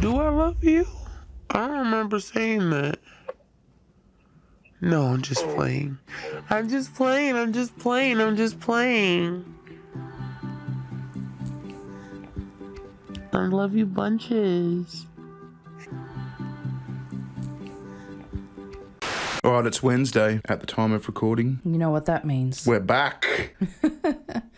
Do I love you? I don't remember saying that. No, I'm just playing. I'm just playing. I'm just playing. I'm just playing. I love you bunches. All right, it's Wednesday at the time of recording. You know what that means. We're back.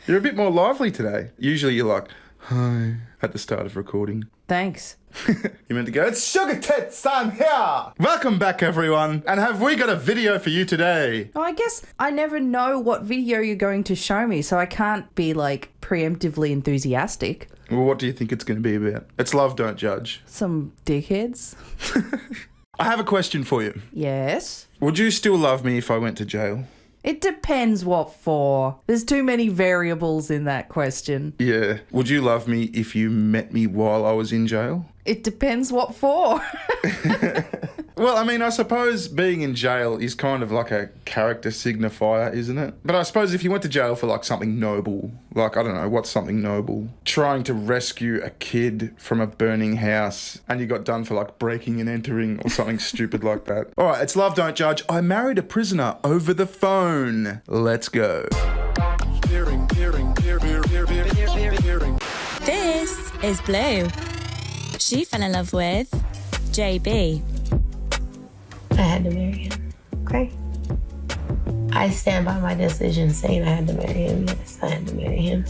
You're a bit more lively today. Usually you're like, hi, at the start of recording. Thanks. You meant to go, it's Sugartits, I'm here. Welcome back, everyone. And have we got a video for you today? Oh, I guess I never know what video you're going to show me, so I can't be, like, preemptively enthusiastic. Well, what do you think it's going to be about? It's Love, Don't Judge. Some dickheads. I have a question for you. Yes? Would you still love me if I went to jail? It depends what for. There's too many variables in that question. Yeah. Would you love me if you met me while I was in jail? It depends what for. Well, I mean, I suppose being in jail is kind of like a character signifier, isn't it? But I suppose if you went to jail for like something noble, like, I don't know, what's something noble? Trying to rescue a kid from a burning house and you got done for like breaking and entering or something stupid like that. All right, it's Love, Don't Judge. I married a prisoner over the phone. Let's go. This is Blue. She fell in love with JB. I had to marry him. Okay. I stand by my decision saying I had to marry him. Yes, I had to marry him.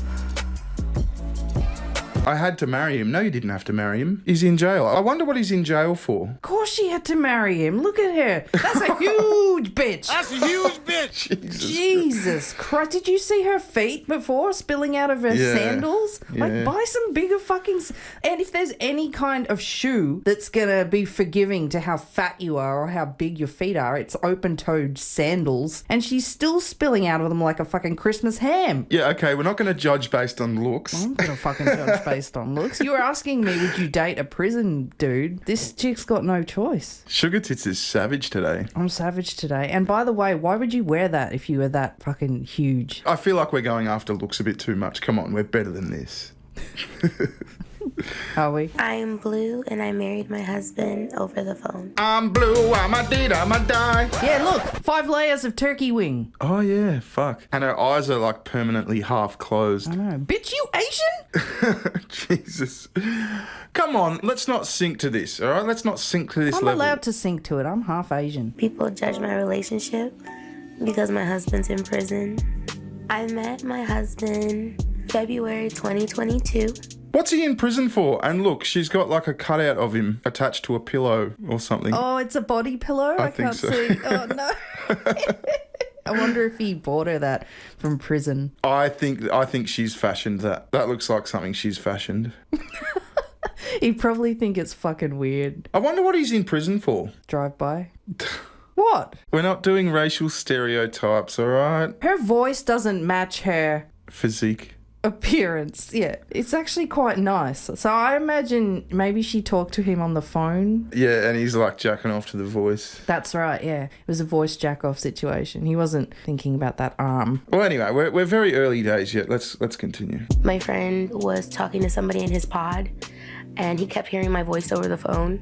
I had to marry him. No, you didn't have to marry him. He's in jail. I wonder what he's in jail for. Of course she had to marry him. Look at her. That's a huge bitch. That's a huge bitch. Jesus Christ. Did you see her feet before spilling out of her sandals? Like, buy some bigger fucking... And if there's any kind of shoe that's going to be forgiving to how fat you are or how big your feet are, it's open-toed sandals. And she's still spilling out of them like a fucking Christmas ham. Yeah, okay, we're not going to judge based on looks. I'm going to fucking judge based on looks. You were asking me, would you date a prison dude? This chick's got no choice. Sugartits is savage today. I'm savage today. And by the way, why would you wear that if you were that fucking huge? I feel like we're going after looks a bit too much. Come on, we're better than this. Are we? I'm Blue and I married my husband over the phone. I'm blue, I'm a deed, I'm a die. Yeah, look, 5 layers of turkey wing. Oh yeah, fuck. And her eyes are like permanently half closed. I know. Bitch, you Asian? Jesus. Come on, let's not sink to this, all right? Let's not sink to this I'm level. allowed to sink to it. I'm half Asian. People judge my relationship because my husband's in prison. I met my husband February 2022. What's he in prison for? And look, she's got like a cutout of him attached to a pillow or something. Oh, it's a body pillow? I think can't so. see. Oh, no. I wonder if he bought her that from prison. I think she's fashioned that. That looks like something she's fashioned. He'd probably think it's fucking weird. I wonder what he's in prison for. Drive by. What? We're not doing racial stereotypes, all right? Her voice doesn't match her Physique. appearance. Yeah, it's actually quite nice. So I imagine maybe she talked to him on the phone. Yeah, and he's like jacking off to the voice. That's right, yeah. It was a voice jack-off situation. He wasn't thinking about that arm. Well, anyway, we're very early days yet. Let's continue. My friend was talking to somebody in his pod and he kept hearing my voice over the phone.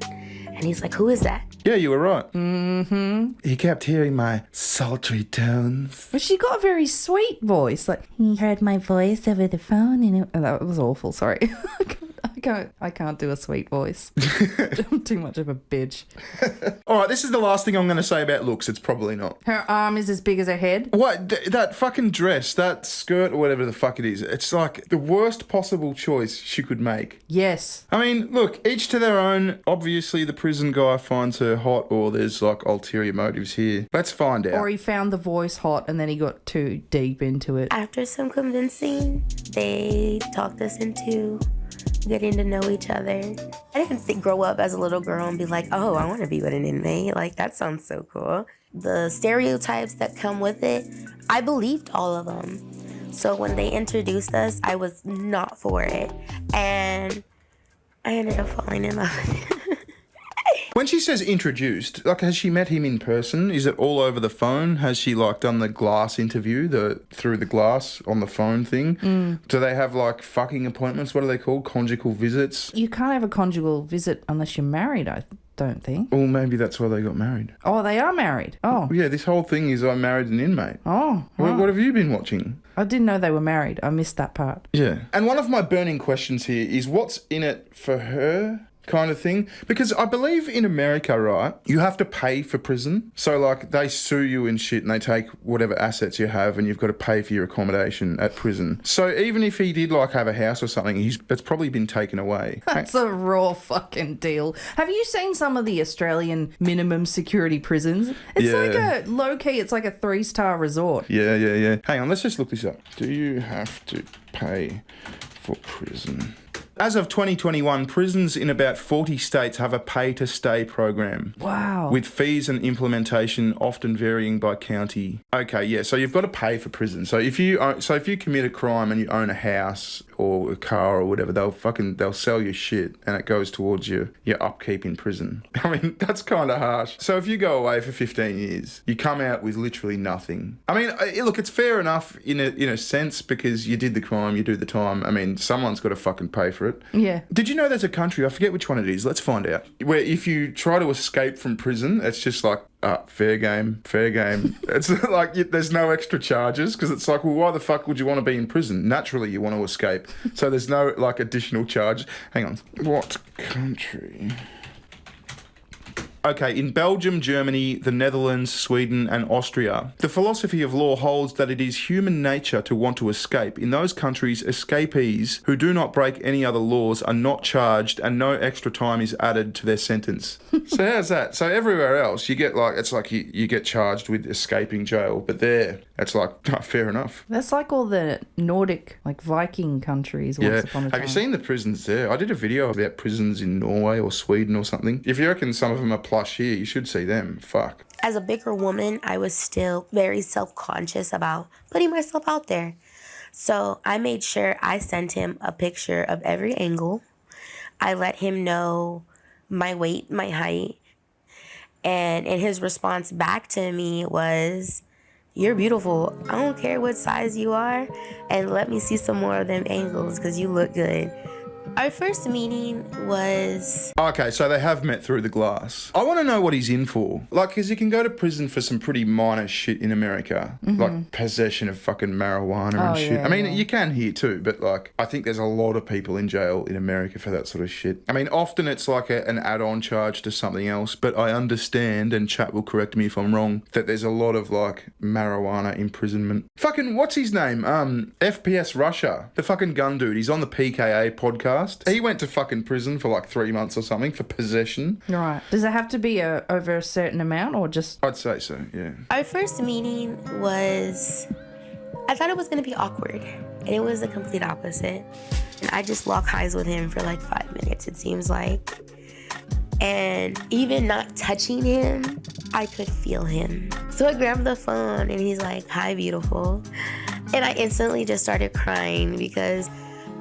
And he's like, who is that? Yeah, you were right. Mm-hmm. He kept hearing my sultry tones. But she got a very sweet voice. Like, he heard my voice over the phone and that was awful, sorry. I can't do a sweet voice. I'm too much of a bitch. All right, this is the last thing I'm going to say about looks. It's probably not. Her arm is as big as her head. What? That fucking dress, that skirt or whatever the fuck it is, it's like the worst possible choice she could make. Yes. I mean, look, each to their own. Obviously, the prison guy finds her hot or there's like ulterior motives here. Let's find out. Or he found the voice hot and then he got too deep into it. After some convincing, they talked us into getting to know each other. I didn't grow up as a little girl and be like, oh, I want to be with an inmate. Like, that sounds so cool. The stereotypes that come with it, I believed all of them. So when they introduced us, I was not for it. And I ended up falling in love with him. When she says introduced, like, has she met him in person? Is it all over the phone? Has she, like, done the glass interview, through the glass on the phone thing? Do they have, like, fucking appointments? What are they called? Conjugal visits? You can't have a conjugal visit unless you're married, I don't think. Well, maybe that's why they got married. Oh, they are married. Oh. Yeah, this whole thing is I married an inmate. Oh. What have you been watching? I didn't know they were married. I missed that part. Yeah. And one of my burning questions here is what's in it for her? Kind of thing, because I believe in America, right, you have to pay for prison. So, like, they sue you and shit and they take whatever assets you have and you've got to pay for your accommodation at prison. So even if he did, like, have a house or something, it's probably been taken away. That's a raw fucking deal. Have you seen some of the Australian minimum security prisons? It's like a low-key, it's like a 3-star resort. Yeah. Hang on, let's just look this up. Do you have to pay for prison? As of 2021, prisons in about 40 states have a pay-to-stay program. Wow. With fees and implementation often varying by county. Okay, yeah, so you've got to pay for prison. So if you commit a crime and you own a house or a car or whatever, they'll sell your shit and it goes towards your upkeep in prison. I mean, that's kind of harsh. So if you go away for 15 years, you come out with literally nothing. I mean, look, it's fair enough in a sense because you did the crime, you do the time. I mean, someone's got to fucking pay for it. Yeah. Did you know there's a country, I forget which one it is, let's find out, where if you try to escape from prison, it's just like, fair game. It's like there's no extra charges because it's like, well, why the fuck would you want to be in prison? Naturally, you want to escape. So there's no, like, additional charge. Hang on. What country? Okay, in Belgium, Germany, the Netherlands, Sweden, and Austria, the philosophy of law holds that it is human nature to want to escape. In those countries, escapees who do not break any other laws are not charged and no extra time is added to their sentence. So how's that? So everywhere else, you get like, it's like you get charged with escaping jail, but there, it's like, fair enough. That's like all the Nordic, like Viking countries once upon a time. Have you seen the prisons there? I did a video about prisons in Norway or Sweden or something. If you reckon some of them are plush here, you should see them. Fuck. As a bigger woman, I was still very self-conscious about putting myself out there. So I made sure I sent him a picture of every angle. I let him know my weight, my height. And his response back to me was, "You're beautiful. I don't care what size you are. And let me see some more of them angles because you look good." Our first meeting was... Okay, so they have met through the glass. I want to know what he's in for. Like, because you can go to prison for some pretty minor shit in America. Like possession of fucking marijuana and shit. Yeah, I mean, you can here too, but like, I think there's a lot of people in jail in America for that sort of shit. I mean, often it's like an add-on charge to something else, but I understand, and chat will correct me if I'm wrong, that there's a lot of like marijuana imprisonment. Fucking, what's his name? FPS Russia. The fucking gun dude. He's on the PKA podcast. He went to fucking prison for like 3 months or something for possession. Right. Does it have to be over a certain amount or just... I'd say so, yeah. Our first meeting was... I thought it was going to be awkward. And it was the complete opposite. And I just locked eyes with him for like 5 minutes, it seems like. And even not touching him, I could feel him. So I grabbed the phone and he's like, "Hi, beautiful." And I instantly just started crying because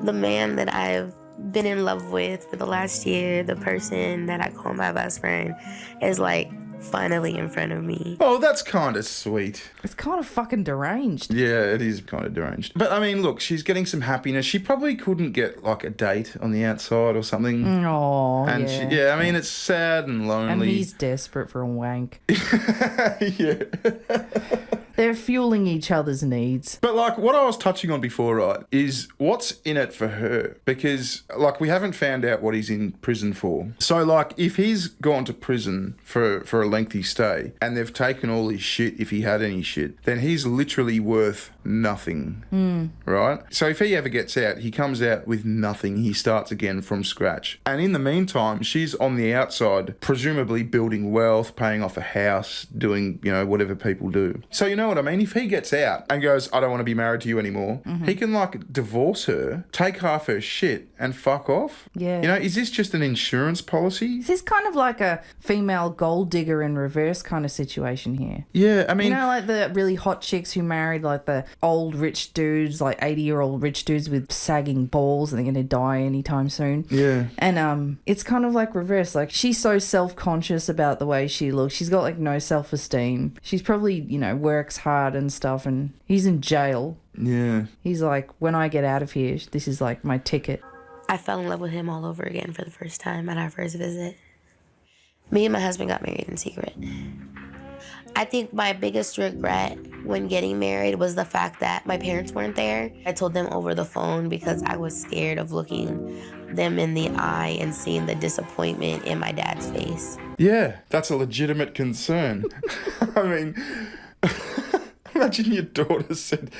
the man that I've been in love with for the last year, the person that I call my best friend, is like finally in front of me. Oh, that's kind of sweet. It's kind of fucking deranged. Yeah, it is kind of deranged. But I mean, look, she's getting some happiness. She probably couldn't get like a date on the outside or something. Oh, And yeah. I mean, it's sad and lonely. And he's desperate for a wank. Yeah. They're fueling each other's needs. But like what I was touching on before, right, is what's in it for her? Because like we haven't found out what he's in prison for. So like if he's gone to prison for a lengthy stay and they've taken all his shit, if he had any shit, then he's literally worth nothing. Right? So if he ever gets out, he comes out with nothing. He starts again from scratch. And in the meantime, she's on the outside, presumably building wealth, paying off a house, doing, whatever people do. So, know what I mean? If he gets out and goes, I don't want to be married to you anymore, he can like divorce her, take half her shit and fuck off. Yeah. You know, is this just an insurance policy? Is this kind of like a female gold digger in reverse kind of situation here? Yeah, I mean... You know, like the really hot chicks who married like the old rich dudes, like 80-year-old rich dudes with sagging balls and they're going to die anytime soon. Yeah. And it's kind of like reverse. Like she's so self-conscious about the way she looks. She's got like no self-esteem. She's probably, you know, works hard and stuff, and he's in jail. Yeah. He's like, when I get out of here, this is like my ticket. I fell in love with him all over again for the first time at our first visit. Me and my husband got married in secret. I think my biggest regret when getting married was the fact that my parents weren't there. I told them over the phone because I was scared of looking them in the eye and seeing the disappointment in my dad's face. Yeah, that's a legitimate concern. I mean... Imagine your daughter said,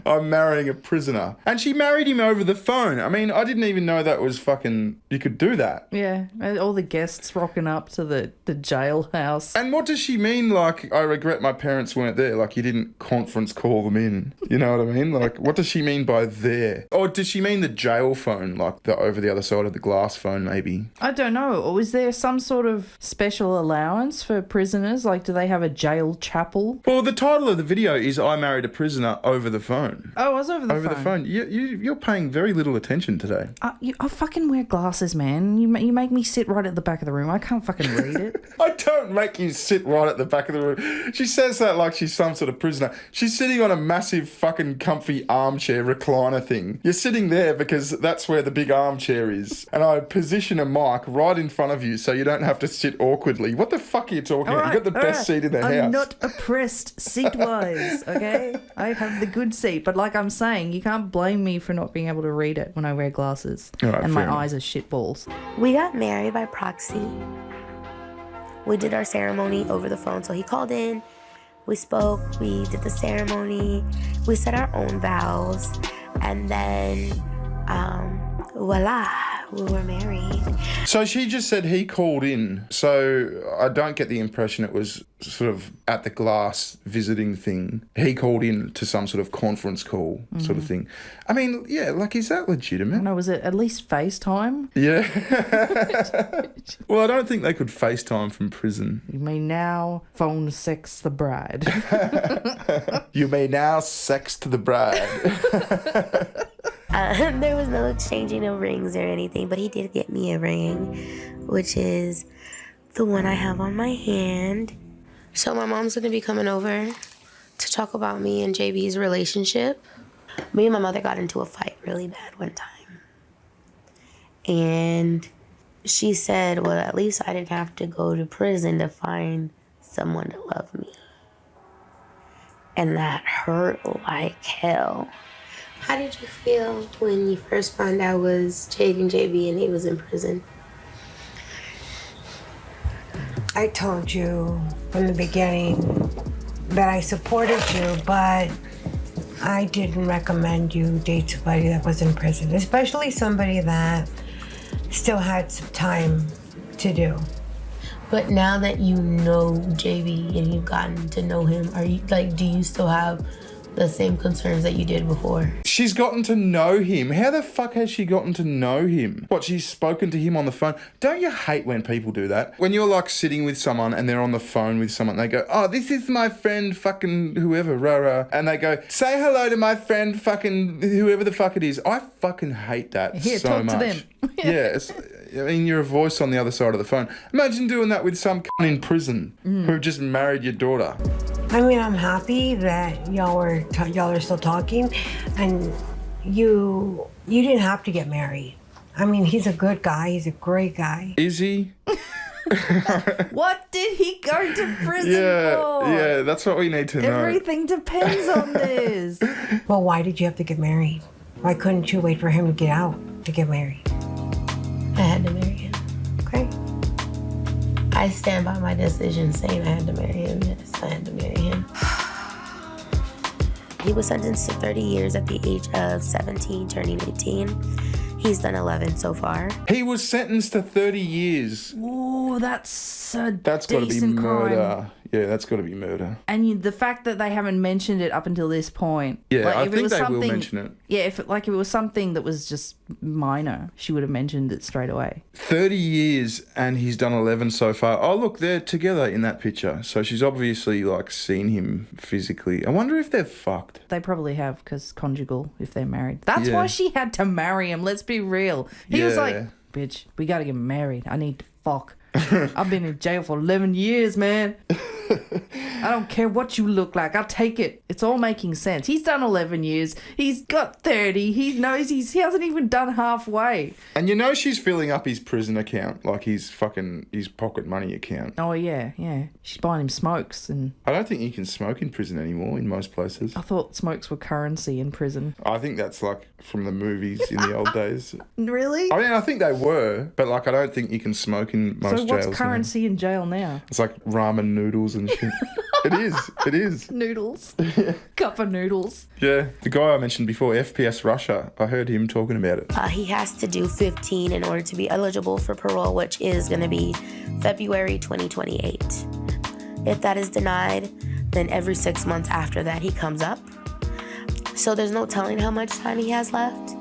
I'm marrying a prisoner. And she married him over the phone. I mean, I didn't even know that was fucking... You could do that. Yeah, and all the guests rocking up to the jailhouse. And what does she mean, like, I regret my parents weren't there? Like, you didn't conference call them in. You know what I mean? Like, what does she mean by there? Or does she mean the jail phone? Like, the over the other side of the glass phone, maybe? I don't know. Or is there some sort of special allowance for prisoners? Like, do they have a jail chapel? Well, the title of the video is I Married a Prisoner Over the Phone. Oh, it was over the phone. Over the phone. You're paying very little attention today. I fucking wear glasses, man. You make me sit right at the back of the room. I can't fucking read it. I don't make you sit right at the back of the room. She says that like she's some sort of prisoner. She's sitting on a massive fucking comfy armchair recliner thing. You're sitting there because that's where the big armchair is. And I position a mic right in front of you so you don't have to sit awkwardly. What the fuck are you talking about? You've got the best seat in the house. I'm not oppressed seat-wise, okay? I have the good seat. But like I'm saying, you can't blame me for not being able to read it when I wear glasses. Right, and my fair enough. eyes are shitballs. We got married by proxy. We did our ceremony over the phone. So he called in, we spoke, we did the ceremony, we said our own vows, and then voila, we were married. So she just said he called in. So I don't get the impression it was sort of at the glass visiting thing. He called in to some sort of conference call sort of thing. I mean, yeah, like, is that legitimate? No, was it at least FaceTime? Yeah. Well, I don't think they could FaceTime from prison. You may now phone sex the bride. You may now sex to the bride. There was no exchanging of rings or anything, but he did get me a ring, which is the one I have on my hand. So my mom's gonna be coming over to talk about me and JB's relationship. Me and my mother got into a fight really bad one time. And she said, well, at least I didn't have to go to prison to find someone to love me. And that hurt like hell. How did you feel when you first found out I was dating JB and he was in prison? I told you from the beginning that I supported you, but I didn't recommend you date somebody that was in prison, especially somebody that still had some time to do. But now that you know JB and you've gotten to know him, are you like, do you still have the same concerns that you did before? She's gotten to know him. How the fuck has she gotten to know him? What, she's spoken to him on the phone? Don't you hate when people do that? When you're like sitting with someone and they're on the phone with someone, they go, oh, this is my friend fucking whoever, rah. And they go, say hello to my friend fucking whoever the fuck it is. I fucking hate that Here, so talk much. to them. Yeah, I mean, you're a voice on the other side of the phone. Imagine doing that with some cunt in prison who just married your daughter. I mean, I'm happy that y'all are still talking, and you didn't have to get married. I mean, he's a good guy. He's a great guy. Is he? What did he go to prison for? Yeah, that's what we need to know. Everything depends on this. Well, why did you have to get married? Why couldn't you wait for him to get out to get married? I had to marry him. Okay. I stand by my decision saying I had to marry him. Yes, I had to marry him. He was sentenced to 30 years at the age of 17, turning 18. He's done 11 so far. He was sentenced to 30 years. Ooh, that's a That's got to be decent murder. crime. Yeah, that's got to be murder. And the fact that they haven't mentioned it up until this point. Yeah, like, I if it think was they will something- mention it. Yeah, if it was something that was just minor, she would have mentioned it straight away. 30 years and he's done 11 so far. Oh, look, they're together in that picture. So she's obviously, like, seen him physically. I wonder if they're fucked. They probably have, because conjugal, if they're married. That's Yeah. why she had to marry him, let's be real. He was Yeah. like, bitch, we gotta get married. I need to fuck. I've been in jail for 11 years, man. I don't care what you look like. I'll take it. It's all making sense. He's done 11 years. He's got 30. He knows he hasn't even done halfway. And you know she's filling up his prison account, like his pocket money account. Oh, yeah. She's buying him smokes. And I don't think you can smoke in prison anymore in most places. I thought smokes were currency in prison. I think that's like from the movies in the old days. Really? I mean, I think they were, but like I don't think you can smoke in most So what's jails currency in jail now? now. It's like ramen noodles and shit. It is. Noodles. Cup of noodles. Yeah, the guy I mentioned before, FPS Russia, I heard him talking about it. He has to do 15 in order to be eligible for parole, which is going to be February 2028. If that is denied, then every 6 months after that, he comes up. So there's no telling how much time he has left.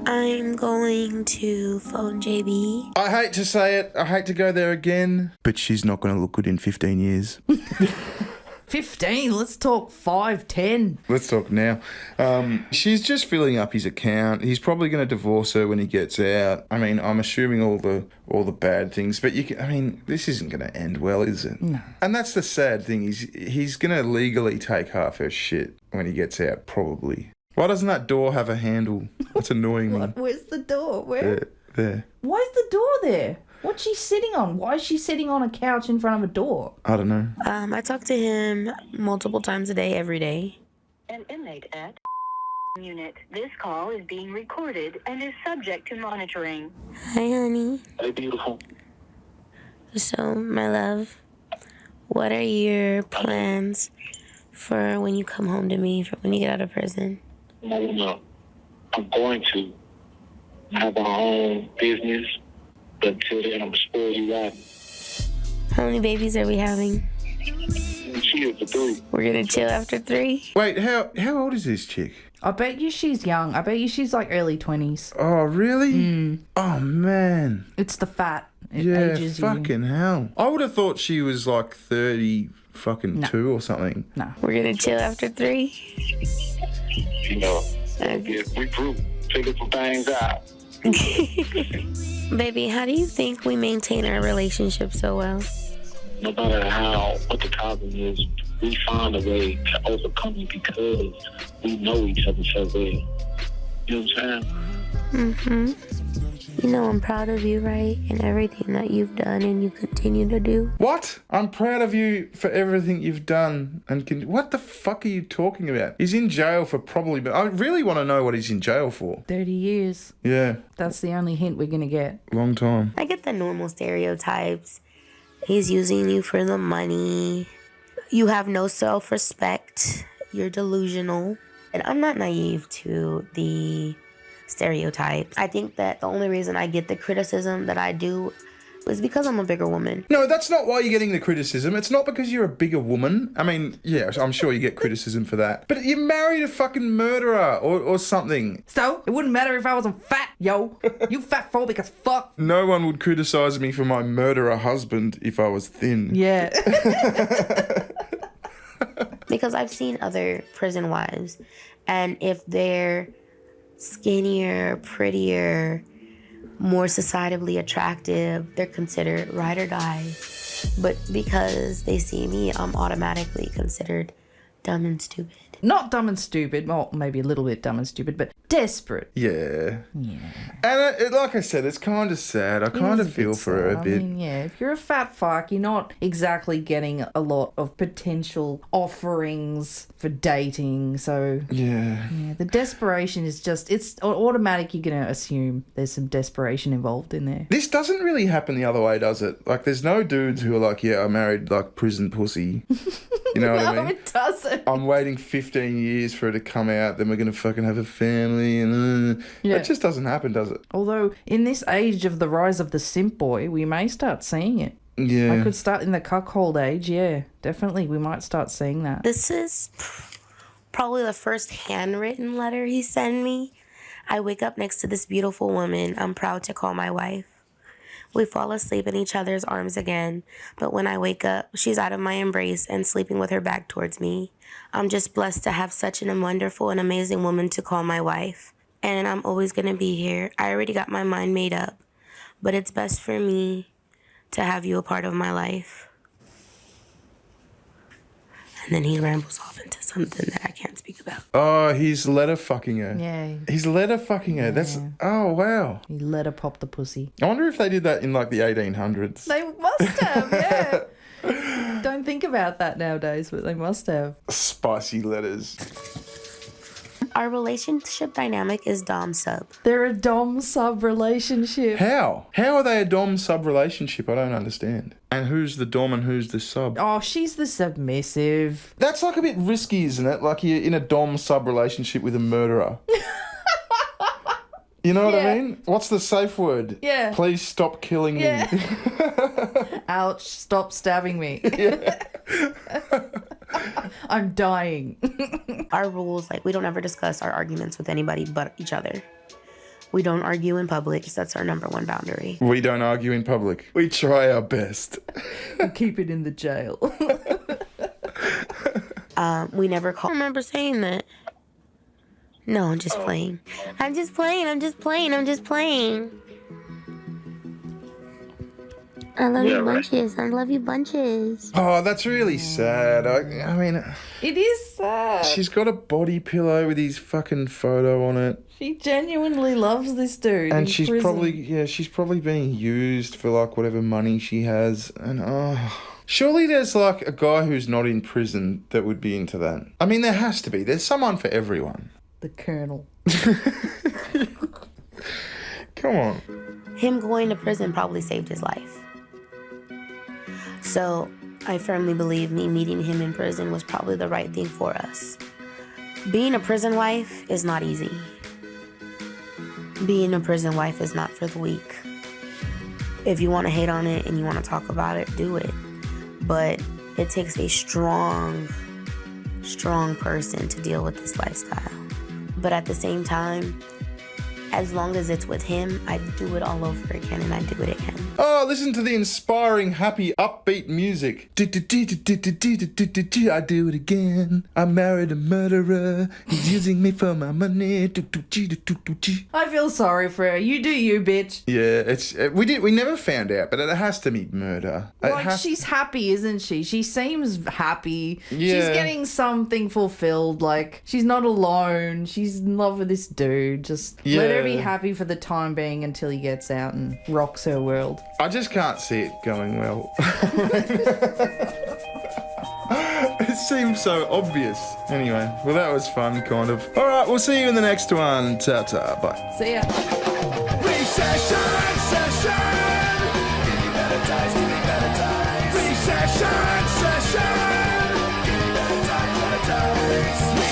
I'm going to phone JB. I hate to say it, I hate to go there again, but she's not going to look good in 15 years. 15. Let's talk 5, 10. Let's talk now. She's just filling up his account. He's probably going to divorce her when he gets out. I mean, I'm assuming all the bad things, but this isn't going to end well, is it? No. And that's the sad thing. He's going to legally take half her shit when he gets out, probably. Why doesn't that door have a handle? That's annoying me. Where's the door? Where? There. Why is the door there? What's she sitting on? Why is she sitting on a couch in front of a door? I don't know. I talk to him multiple times a day, every day. An inmate at unit. This call is being recorded and is subject to monitoring. Hi, honey. Hey, beautiful. So, my love, what are your plans for when you come home to me, for when you get out of prison? No. I'm going to have our own business, but until then, I'm spoil you right. How many babies are we having? She is the 3. We're gonna chill after 3? Wait, how old is this chick? I bet you she's young. I bet you she's like early 20s. Oh, really? Oh, man. It's the fat. It Yeah, ages you. fucking hell. I would have thought she was like 30 fucking 2 or something. No. We're gonna chill after 3? You know, get regroup, figure some things out. Baby, how do you think we maintain our relationship so well? No matter what the problem is, we find a way to overcome it because we know each other so well. You know what I'm saying? Mm-hmm. You know I'm proud of you, right? And everything that you've done and you continue to do. What? I'm proud of you for everything you've done. What the fuck are you talking about? He's in jail for probably... I really want to know what he's in jail for. 30 years. Yeah, That's the only hint we're going to get. long time. I get the normal stereotypes. He's using you for the money. You have no self-respect. You're delusional. And I'm not naive to the stereotypes. I think that the only reason I get the criticism that I do is because I'm a bigger woman. No, that's not why you're getting the criticism. It's not because you're a bigger woman. I mean, yeah, I'm sure you get criticism for that. But you married a fucking murderer or something. So, it wouldn't matter if I wasn't fat, yo. You fat phobic as fuck. No one would criticize me for my murderer husband if I was thin. Yeah. Because I've seen other prison wives, and if they're skinnier, prettier, more societally attractive, they're considered ride or die. But because they see me, I'm automatically considered dumb and stupid. Not dumb and stupid. Well, maybe a little bit dumb and stupid, but desperate. Yeah. And like I said, it's kind of sad. I kind of feel for her a bit. I mean, yeah, if you're a fat fuck, you're not exactly getting a lot of potential offerings for dating. So, Yeah. the desperation is just, it's automatic. You're going to assume there's some desperation involved in there. This doesn't really happen the other way, does it? Like, there's no dudes who are like, yeah, I married, like, prison pussy. You know what I No, mean? it doesn't. I'm waiting 15 years for it to come out, then we're going to fucking have a family, and Yeah. It just doesn't happen, does it? Although, in this age of the rise of the simp boy, we may start seeing it. Yeah. I could start in the cuckold age, yeah. Definitely, we might start seeing that. This is probably the first handwritten letter he sent me. I wake up next to this beautiful woman I'm proud to call my wife. We fall asleep in each other's arms again, but when I wake up, she's out of my embrace and sleeping with her back towards me. I'm just blessed to have such a wonderful and amazing woman to call my wife. And I'm always going to be here. I already got my mind made up, but it's best for me to have you a part of my life. And then he rambles off into something that I can't speak about. Oh, he's letter fucking her. Yeah. He's letter fucking her. That's, oh, wow. He let her pop the pussy. I wonder if they did that in like the 1800s. They must have, yeah. Don't think about that nowadays, but they must have. Spicy letters. Our relationship dynamic is dom-sub. They're a dom-sub relationship. How? How are they a dom-sub relationship? I don't understand. And who's the dom and who's the sub? Oh, she's the submissive. That's like a bit risky, isn't it? Like you're in a dom-sub relationship with a murderer. You know what I mean? What's the safe word? Yeah. Please stop killing me. Ouch, stop stabbing me. I'm dying. Our rules, like, we don't ever discuss our arguments with anybody but each other. We don't argue in public. That's our number one boundary. We don't argue in public. We try our best. Keep it in the jail. We never call. I remember saying that. No, I'm just playing. I'm just playing. I'm just playing. I'm just playing. I love you bunches. I love you bunches. Oh, that's really sad. I mean... It is sad. She's got a body pillow with his fucking photo on it. She genuinely loves this dude. And she's probably being used for like whatever money she has. And surely there's like a guy who's not in prison that would be into that. I mean, there has to be. There's someone for everyone. The Colonel. Come on. Him going to prison probably saved his life. So I firmly believe me meeting him in prison was probably the right thing for us. Being a prison wife is not easy. Being a prison wife is not for the weak. If you want to hate on it and you want to talk about it, do it. But it takes a strong person to deal with this lifestyle. But at the same time, as long as it's with him, I do it all over again and I do it again. Oh, listen to the inspiring, happy, upbeat music. I do it again. I married a murderer. He's using me for my money. I feel sorry for her. You do you, bitch. Yeah, we never found out, but it has to be murder. She's happy, isn't she? She seems happy. Yeah. She's getting something fulfilled. Like, she's not alone. She's in love with this dude. Just let her be happy for the time being until he gets out and rocks her world. I just can't see it going well. It seems so obvious. Anyway, well, that was fun, kind of. All right, we'll see you in the next one. Ta-ta, bye. See ya. Recession, session. Give me better ties, give me better ties. Recession, session. Give me better ties, better ties.